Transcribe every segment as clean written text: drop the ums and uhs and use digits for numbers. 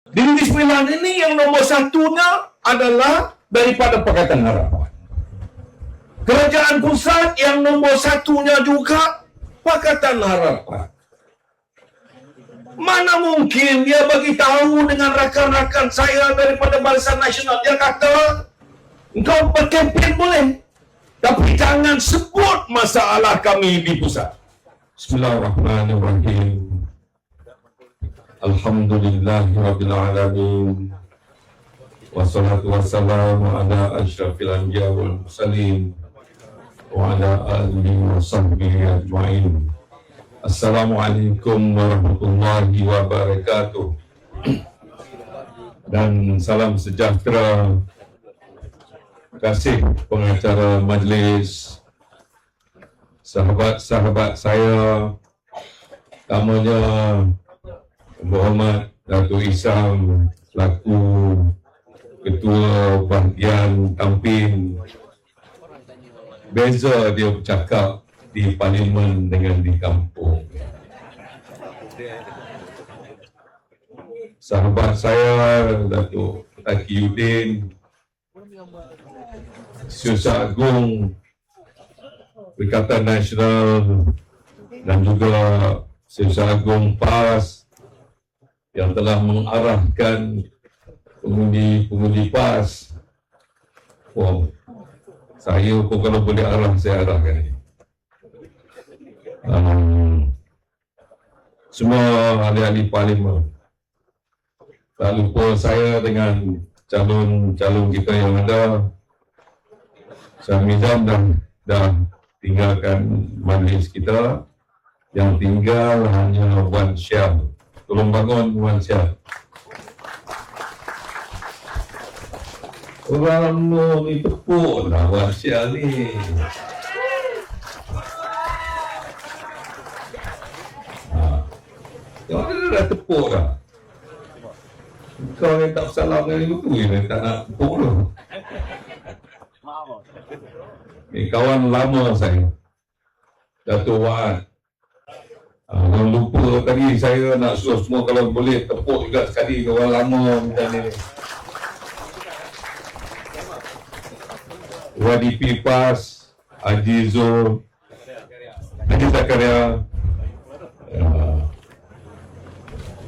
Di Negeri Sembilan ini yang nombor satunya adalah daripada Pakatan Harapan. Kerajaan pusat yang nombor satunya juga Pakatan Harapan. Mana mungkin dia bagi tahu dengan rakan-rakan saya daripada Barisan Nasional, dia kata, engkau berkempen boleh, tapi jangan sebut masalah kami di pusat. Bismillahirrahmanirrahim. Alhamdulillahirabbil alamin. Wassalatu wassalamu ala asyrafil anbiya wal mursalin wa ala alihi wa sahbihi ajma'in. Assalamualaikum warahmatullahi wabarakatuh. Dan salam sejahtera. Terima kasih pengacara majlis, sahabat-sahabat saya, utamanya Muhammad Datuk Isam selaku Ketua Bahagian Tampin. Beza dia bercakap di parlimen dengan di kampung. Sahabat saya Datuk Taqiyuddin, Syusa Agung Perikatan Nasional, dan juga Syusa Agung PAS yang telah mengarahkan pengundi PAS. Wow, saya pun kalau boleh arah, saya arahkan. Semua ahli-ahli parlimen, tak lupa saya dengan calon-calon kita yang ada. Syamizam dah tinggalkan majlis kita, yang tinggal hanya Wan Syam. Tolong bangun Wan Syam. Orang ni tepuk lah Wan Syam ni. Yang mana dah tepuk dah. Kau yang tak salam dengan itu yang tak nak tepuk tu. Ni kawan lama saya, Datuk Wan. Jangan lupa tadi saya nak suruh semua kalau boleh tepuk juga sekali kawan lama macam ni. YDP PAS, Haji Zul, Haji Zakaria,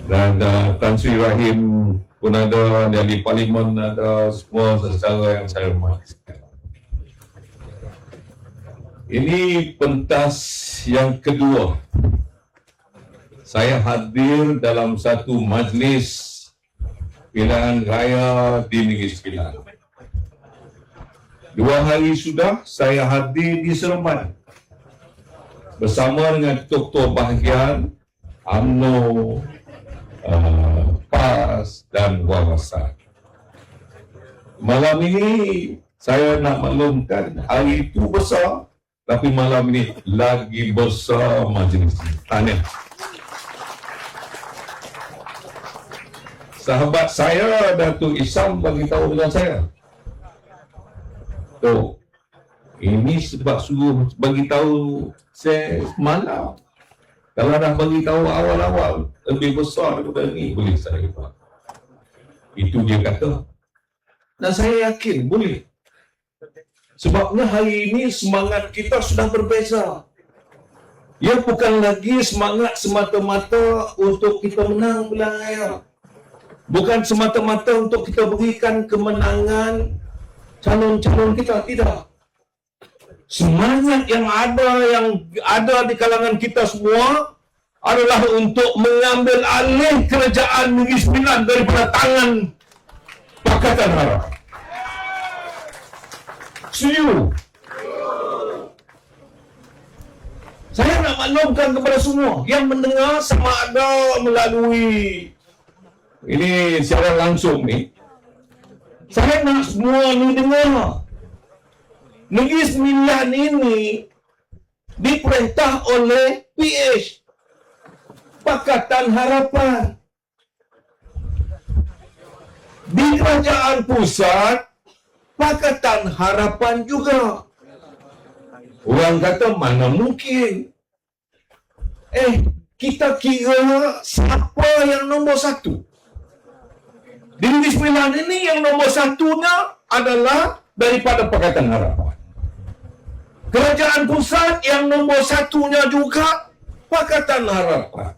dan Tan Sri Rahim pun ada, dari parlimen ada, semua secara yang saya hormati. Ini pentas yang kedua saya hadir dalam satu majlis pilihan raya di Negeri Sembilan. 2 hari sudah saya hadir di Seremban bersama dengan ketua bahagian UMNO, PAS dan Wawasan. Malam ini saya nak maklumkan hari itu besar, tapi malam ini lagi besar majlis ini. Tahniah. Sahabat saya Datuk Isam bagi tahu dengan saya, tu ini sebab suruh bagi tahu saya malam. Kalau dah bagi tahu awal-awal lebih besar daripada ni, boleh saya buat. Itu dia kata. Dan saya yakin boleh. Sebabnya hari ini semangat kita sudah berbeza. Ia bukan lagi semangat semata-mata untuk kita menang pilihan raya. Bukan semata-mata untuk kita berikan kemenangan calon-calon kita, tidak. Semangat yang ada di kalangan kita semua adalah untuk mengambil alih kerajaan Negeri Sembilan daripada tangan Pakatan Harapan. Setuju? Saya nak maklumkan kepada semua yang mendengar, sama ada melalui ini secara langsung ni, saya nak semua ni dengar. Negeri Sembilan ini diperintah oleh PH, Pakatan Harapan. Di kerajaan pusat, Pakatan Harapan juga. Orang kata mana mungkin. Kita kira siapa yang nombor satu? Di Negeri Sembilan ini yang nombor satunya adalah daripada Pakatan Harapan. Kerajaan pusat yang nombor satunya juga Pakatan Harapan.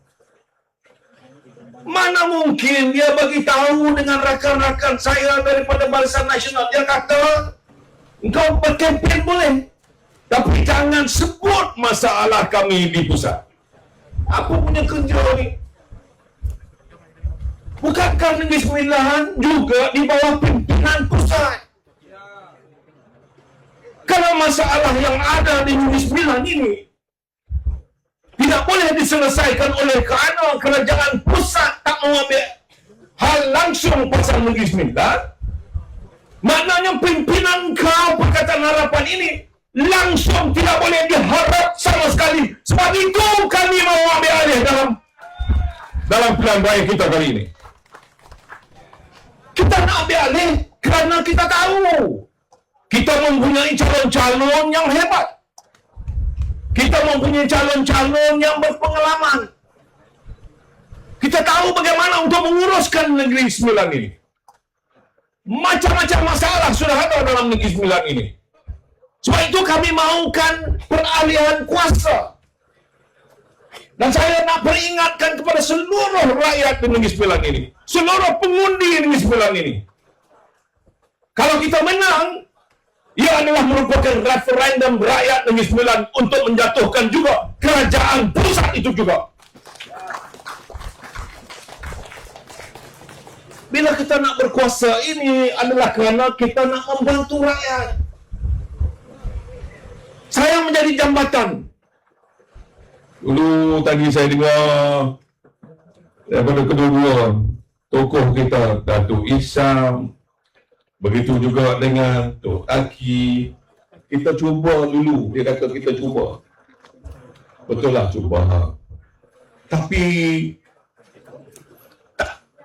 Mana mungkin dia bagi tahu dengan rakan-rakan saya daripada Barisan Nasional, dia kata, engkau berkempen boleh, tapi jangan sebut masalah kami di pusat. Apa punya kerja ni? Bukankah Negeri Sembilan juga di bawah pimpinan pusat? Kalau masalah yang ada di Negeri Sembilan ini tidak boleh diselesaikan oleh kerana kerajaan pusat tak mengambil hal langsung pasal Negeri Sembilan, maknanya pimpinan kau Pakatan Harapan ini langsung tidak boleh diharap sama sekali. Sebab itu kami mau ambil alih dalam pilihan raya kita kali ini. Kita nak ambil alih kerana kita tahu kita mempunyai calon-calon yang hebat. Kita mempunyai calon-calon yang berpengalaman. Kita tahu bagaimana untuk menguruskan Negeri Sembilan ini. Macam-macam masalah sudah ada dalam Negeri Sembilan ini. Sebab itu kami mahukan peralihan kuasa. Dan saya nak peringatkan kepada seluruh rakyat di Negeri Sembilan ini, seluruh pengundi di Negeri Sembilan ini, kalau kita menang, ia adalah merupakan referendum rakyat Negeri Sembilan untuk menjatuhkan juga kerajaan pusat itu juga. Bila kita nak berkuasa, ini adalah kerana kita nak membantu rakyat. Saya menjadi jambatan. Dulu tadi saya dengar daripada kedua-dua tokoh kita, Datuk Isham, begitu juga dengan Tok Aki. Kita cuba dulu, dia kata kita cuba. Betul lah cuba. Tapi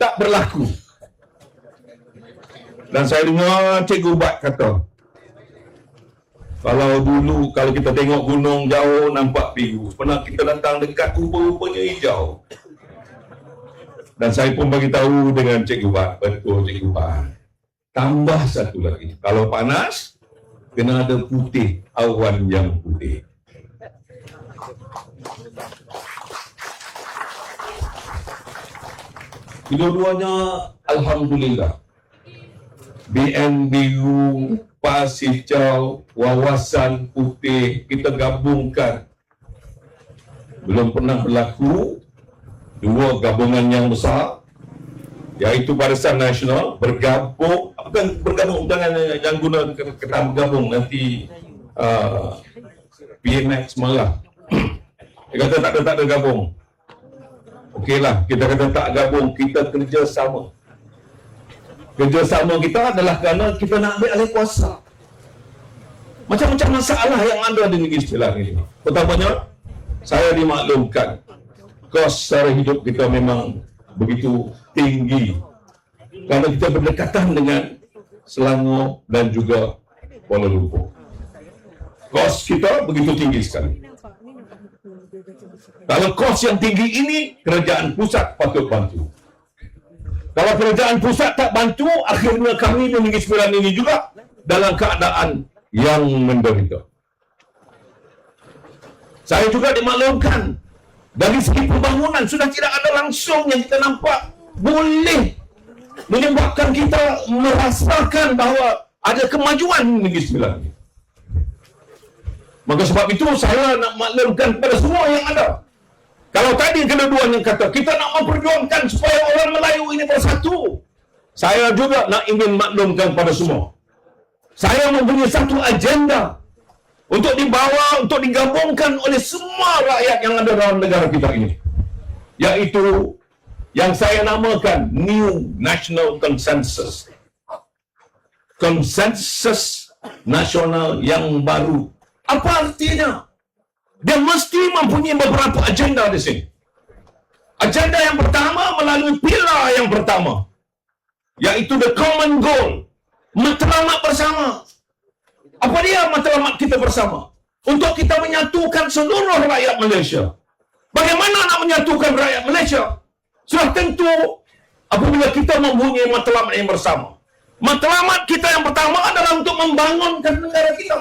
tak berlaku. Dan saya dengar Cikgu Ubat kata, kalau kita tengok gunung jauh nampak biru, pernah kita datang dekat rupa-rupanya hijau. Dan saya pun bagi tahu dengan Cikgu Ubat, betul Cikgu Ubat. Tambah satu lagi, kalau panas kena ada putih, awan yang putih. Kedua-duanya alhamdulillah. BNBU, PAS hijau, wawasan putih kita gabungkan. Belum pernah berlaku dua gabungan yang besar, iaitu Barisan Nasional bergabung, bukan bergabung, jangan guna kata bergabung nanti PMX malah. Dia kata tak ada gabung. Okeylah, kita kata tak gabung, kita kerjasama. Kerjasama kita adalah kerana kita nak ambil alih kuasa. Macam-macam masalah yang ada di Negeri Sembilan ini. Pertamanya, saya dimaklumkan kos sara hidup kita memang begitu tinggi kerana kita berdekatan dengan Selangor dan juga Kuala Lumpur. Kos kita begitu tinggi sekali. Kalau kos yang tinggi ini, kerajaan pusat patut bantu. Kalau kerajaan pusat tak bantu, akhirnya kami di Negeri Sembilan ini juga dalam keadaan yang menderita. Saya juga dimaklumkan dari segi pembangunan sudah tidak ada langsung yang kita nampak boleh menyebabkan kita merasakan bahawa ada kemajuan di Negeri Sembilan ini. Maka sebab itu saya nak maklumkan kepada semua yang ada. Kalau tadi kedua-duanya kata kita nak memperjuangkan supaya orang Melayu ini bersatu, saya juga nak ingin maklumkan pada semua. Saya mempunyai satu agenda untuk dibawa, untuk digabungkan oleh semua rakyat yang ada dalam negara kita ini, iaitu yang saya namakan New National Consensus. Konsensus nasional yang baru. Apa artinya? Dia mesti mempunyai beberapa agenda di sini. Agenda yang pertama melalui pilar yang pertama, iaitu the common goal, matlamat bersama. Apa dia matlamat kita bersama? Untuk kita menyatukan seluruh rakyat Malaysia. Bagaimana nak menyatukan rakyat Malaysia? Sudah tentu apabila kita mempunyai matlamat yang bersama. Matlamat kita yang pertama adalah untuk membangunkan negara kita.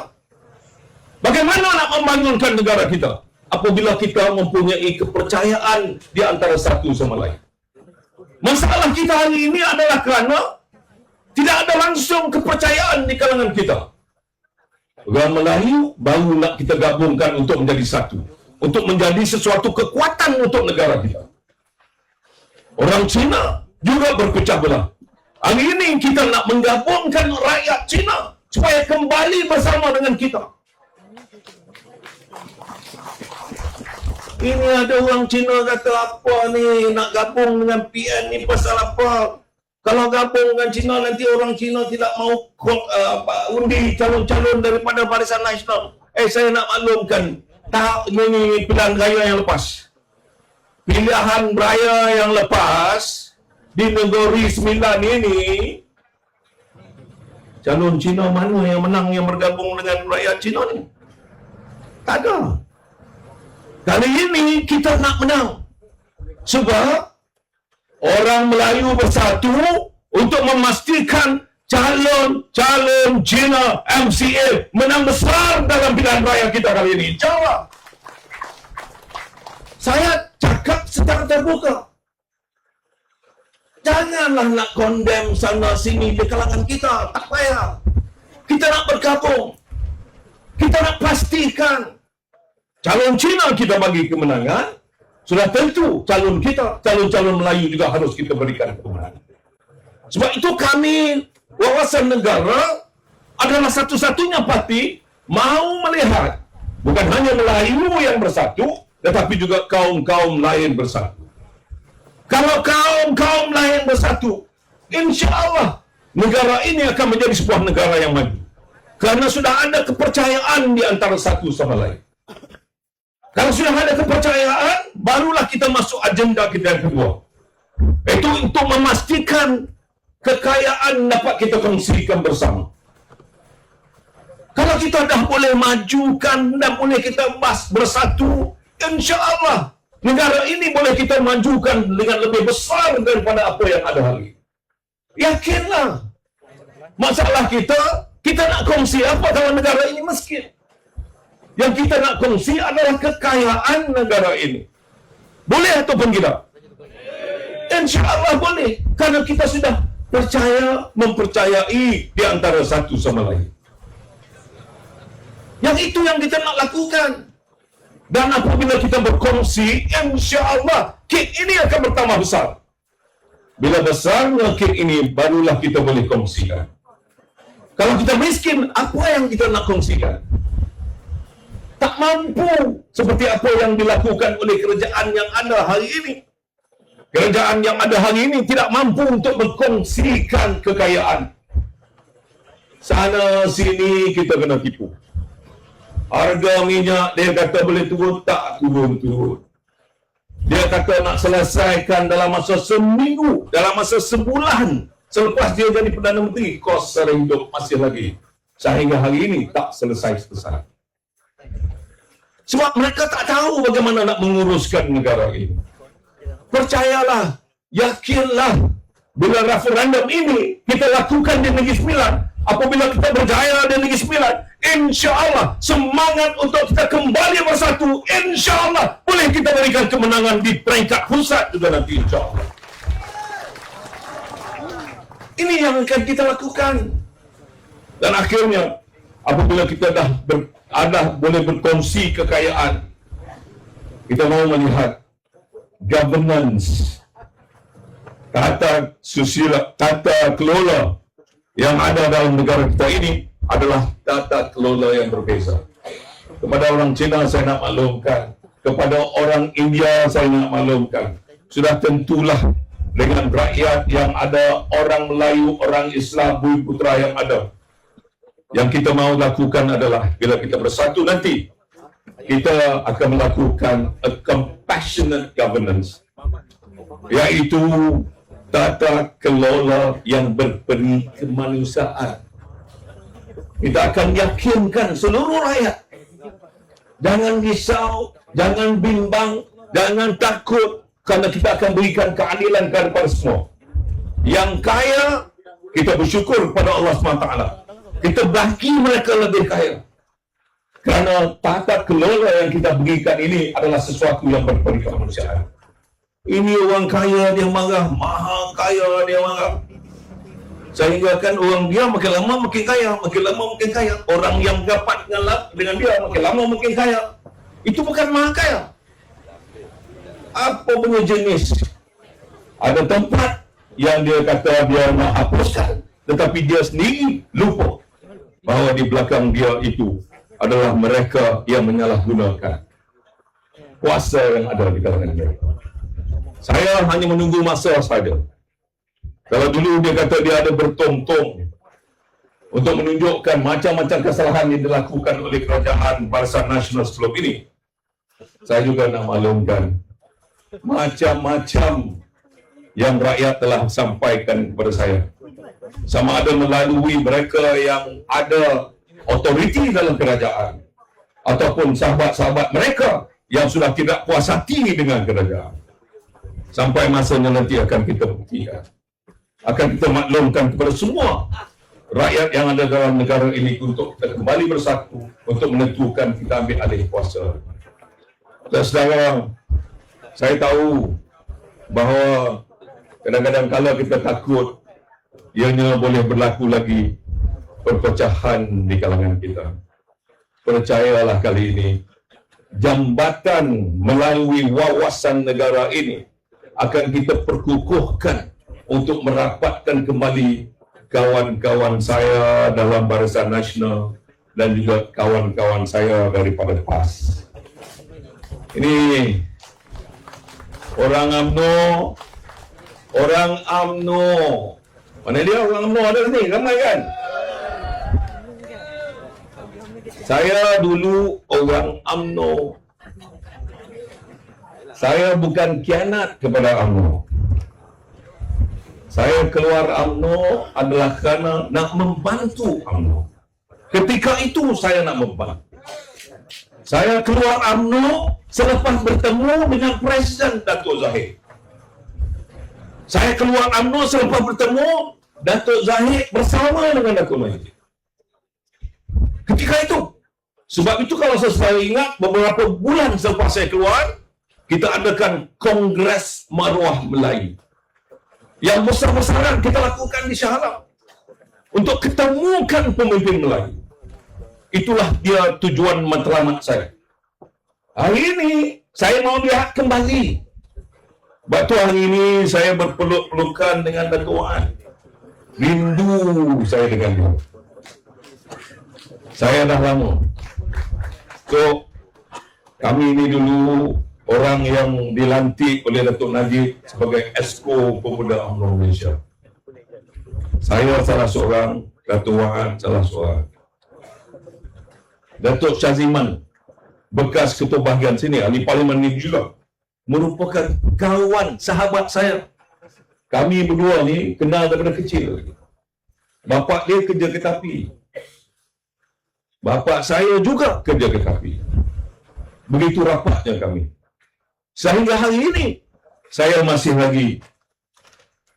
Bagaimana nak membangunkan negara kita? Apabila kita mempunyai kepercayaan di antara satu sama lain. Masalah kita hari ini adalah kerana tidak ada langsung kepercayaan di kalangan kita. Orang Melayu baru nak kita gabungkan untuk menjadi satu, untuk menjadi sesuatu kekuatan untuk negara kita. Orang Cina juga berpecah belah. Hari ini kita nak menggabungkan rakyat Cina supaya kembali bersama dengan kita. Ini ada orang Cina kata apa ni, nak gabung dengan PN ni pasal apa? Kalau gabung dengan Cina nanti orang Cina tidak mau undi calon-calon daripada Barisan Nasional. Saya nak maklumkan, tak, ini pilihan raya yang lepas. Pilihan raya yang lepas di Negeri Sembilan ini, calon Cina mana yang menang yang bergabung dengan rakyat Cina ni? Tak ada. Kali ini kita nak menang. Sebab orang Melayu bersatu untuk memastikan calon Cina MCA menang besar dalam pilihan raya kita kali ini. Jawab. Saya cakap secara terbuka. Janganlah nak condemn sana sini di kalangan kita. Tak payah. Kita nak bergabung. Kita nak pastikan calon Cina kita bagi kemenangan. Sudah tentu calon kita, calon-calon Melayu juga harus kita berikan kemenangan. Sebab itu kami, Wawasan Negara adalah satu-satunya parti mahu melihat bukan hanya Melayu yang bersatu, tetapi juga kaum-kaum lain bersatu. Kalau kaum-kaum lain bersatu, insya-Allah negara ini akan menjadi sebuah negara yang maju. Kerana sudah ada kepercayaan di antara satu sama lain. Kalau sudah ada kepercayaan, barulah kita masuk agenda kita yang kedua. Itu untuk memastikan kekayaan dapat kita kongsikan bersama. Kalau kita dah boleh majukan dan boleh kita bersatu, insya-Allah negara ini boleh kita majukan dengan lebih besar daripada apa yang ada hari ini. Yakinlah. Masalah kita nak kongsi apa kalau negara ini miskin? Yang kita nak kongsi adalah kekayaan negara ini. Boleh ataupun tidak? InsyaAllah boleh. Kerana kita sudah mempercayai di antara satu sama lain. Yang itu yang kita nak lakukan. Dan apabila kita berkongsi, insyaAllah kek ini akan bertambah besar. Bila besarnya kek ini, barulah kita boleh kongsikan. Kalau kita miskin, apa yang kita nak kongsikan? Tak mampu seperti apa yang dilakukan oleh kerajaan yang ada hari ini. Kerajaan yang ada hari ini tidak mampu untuk berkongsikan kekayaan. Sana sini kita kena tipu. Harga minyak dia kata boleh turun, tak turun-turun. Dia kata nak selesaikan dalam masa seminggu, dalam masa sebulan selepas dia jadi Perdana Menteri, kos sara hidup masih lagi. Sehingga hari ini tak selesai. Sebab mereka tak tahu bagaimana nak menguruskan negara ini. Percayalah, yakinlah, bila referendum ini kita lakukan di Negeri Sembilan, apabila kita berjaya di Negeri Sembilan, insya-Allah semangat untuk kita kembali bersatu, insya-Allah boleh kita berikan kemenangan di peringkat pusat juga nanti, insya-Allah. Ini yang akan kita lakukan. Dan akhirnya, apabila kita dah boleh berkongsi kekayaan, kita mau melihat governance, tata susila, tata kelola yang ada dalam negara kita ini adalah tata kelola yang berbeza. Kepada orang Cina saya nak maklumkan, kepada orang India saya nak maklumkan, sudah tentulah dengan rakyat yang ada, orang Melayu, orang Islam, bumi putera yang ada. Yang kita mahu lakukan adalah bila kita bersatu nanti, kita akan melakukan a compassionate governance, iaitu tata kelola yang berperi kemanusiaan. Kita akan yakinkan seluruh rakyat, jangan risau, jangan bimbang, jangan takut, kerana kita akan berikan keadilan kepada semua. Yang kaya, kita bersyukur kepada Allah SWT. Kita bagi mereka lebih kaya. Kerana tata kelola yang kita berikan ini adalah sesuatu yang berperingkat kemanusiaan. Ini orang kaya dia marah, maha kaya dia marah. Sehingga kan orang dia makin lama makin kaya, makin lama makin kaya. Orang yang dapat dengan dia makin lama makin kaya. Itu bukan maha kaya. Apa punya jenis? Ada tempat yang dia kata dia nak hapuskan, tetapi dia sendiri lupa bahawa di belakang dia itu adalah mereka yang menyalahgunakan kuasa yang ada di kalangan mereka. Saya hanya menunggu masa saja. Kalau dulu dia kata dia ada bertong-tong untuk menunjukkan macam-macam kesalahan yang dilakukan oleh kerajaan Barisan Nasional sebelum ini, saya juga nak maklumkan macam-macam yang rakyat telah sampaikan kepada saya, sama ada melalui mereka yang ada otoriti dalam kerajaan ataupun sahabat-sahabat mereka yang sudah tidak puas hati dengan kerajaan. Sampai masanya nanti akan kita buktikan, akan kita maklumkan kepada semua rakyat yang ada dalam negara ini untuk kita kembali bersatu untuk menentukan kita ambil alih kuasa. Dan saudara, saya tahu bahawa kadang-kadang kalau kita takut ianya boleh berlaku lagi perpecahan di kalangan kita. Percayalah kali ini, jambatan melalui wawasan negara ini akan kita perkukuhkan untuk merapatkan kembali kawan-kawan saya dalam Barisan Nasional dan juga kawan-kawan saya daripada PAS. Ini orang UMNO. Mana dia orang UMNO ada sini? Ramai kan? Saya dulu orang UMNO. Saya bukan kianat kepada UMNO. Saya keluar UMNO adalah kerana nak membantu UMNO. Ketika itu saya nak membantu. Saya keluar UMNO selepas bertemu dengan Presiden Datuk Zahid. Saya keluar UMNO selepas bertemu Datuk Zahid bersama dengan Datuk Mahdi. Ketika itu. Sebab itu kalau saya ingat beberapa bulan selepas saya keluar, kita adakan Kongres Maruah Melayu. Yang besar-besaran kita lakukan di Shah Alam untuk ketemukan pemimpin Melayu. Itulah dia tujuan matlamat saya. Hari ini saya mau lihat kembali. Waktu hari ini saya berpeluk-pelukan dengan Datuk Wan. Rindu saya dengan dia. Saya dah lama. So, kami ini dulu orang yang dilantik oleh Datuk Najib sebagai Esko Pemuda UMNO Malaysia. Saya salah seorang, Datuk Wan salah seorang. Datuk Syaziman, bekas ketua bahagian sini, ahli parlimen ini juga, merupakan kawan, sahabat saya. Kami berdua ni kenal daripada kecil. Bapa dia kerja kereta api. Bapa saya juga kerja kereta api. Begitu rapatnya kami. Sehingga hari ini, saya masih lagi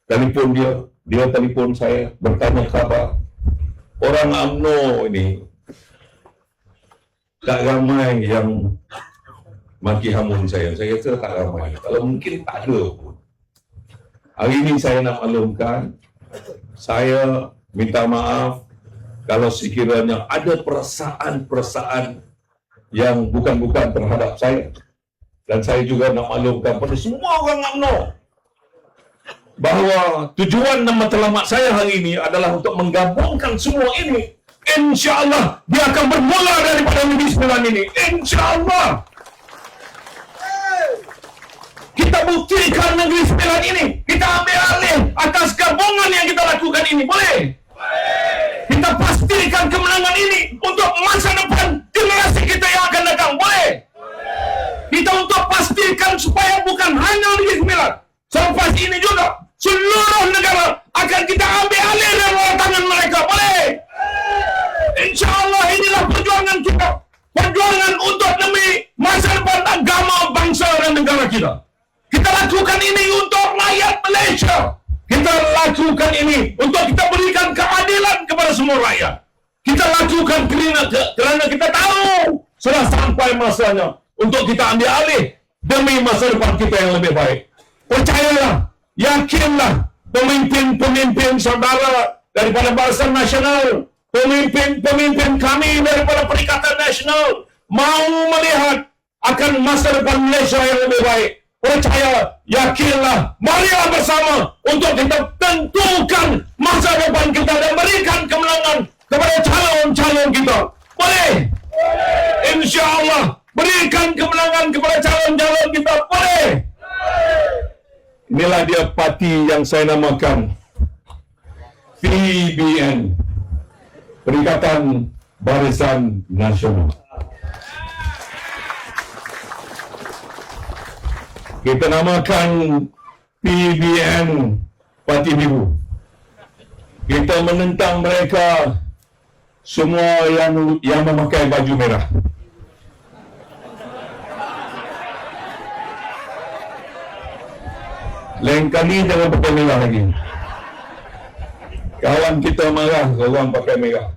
telefon dia, dia telefon saya, bertanya khabar. Orang UMNO ini, tak ramai yang maki hamun saya. Saya kata tak ramai. Kalau mungkin tak ada pun. Hari ini saya nak maklumkan, saya minta maaf kalau sekiranya ada perasaan-perasaan yang bukan-bukan terhadap saya. Dan saya juga nak maklumkan pada semua orang UMNO bahawa tujuan dan matlamat saya hari ini adalah untuk menggabungkan semua ini. InsyaAllah dia akan bermula daripada Negeri Sembilan ini. InsyaAllah kita buktikan Negeri Sembilan ini. Kita ambil alih atas gabungan yang kita lakukan ini. Boleh? Kita pastikan kemenangan ini untuk masa depan generasi kita yang akan datang. Boleh? Kita untuk pastikan supaya bukan hanya Negeri Sembilan, selepas ini juga seluruh negara akan kita ambil alih dari bawah tangan mereka. Boleh? InsyaAllah inilah perjuangan kita. Perjuangan untuk demi masa depan agama, bangsa dan negara kita. Kita lakukan ini untuk rakyat Malaysia. Kita lakukan untuk kita berikan keadilan kepada semua rakyat. Kita lakukan kerana kita tahu sudah sampai masanya untuk kita ambil alih demi masa depan kita yang lebih baik. Percayalah, yakinlah, pemimpin-pemimpin saudara daripada Barisan Nasional, pemimpin-pemimpin kami daripada Perikatan Nasional mau melihat akan masa depan Malaysia yang lebih baik. Percaya, yakinlah, marilah bersama untuk kita tentukan masa depan kita dan berikan kemenangan kepada calon-calon kita. Boleh? InsyaAllah berikan kemenangan kepada calon-calon kita. Boleh? Inilah dia parti yang saya namakan PBN, Perikatan Barisan Nasional. Kita namakan PBN Parti Biru. Kita menentang mereka semua yang memakai baju merah. Lain kali jangan pakai merah lagi. Kawan kita marah, orang pakai merah.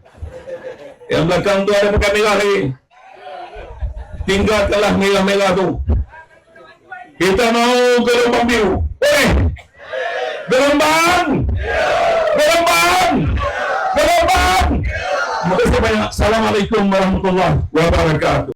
Yang belakang tu ada pakai merah lagi. Tinggalkanlah merah-merah tu. Kita mau gelombang biru. Gelombang! Gelombang! Gelombang! Terima kasih banyak. Assalamualaikum warahmatullahi wabarakatuh.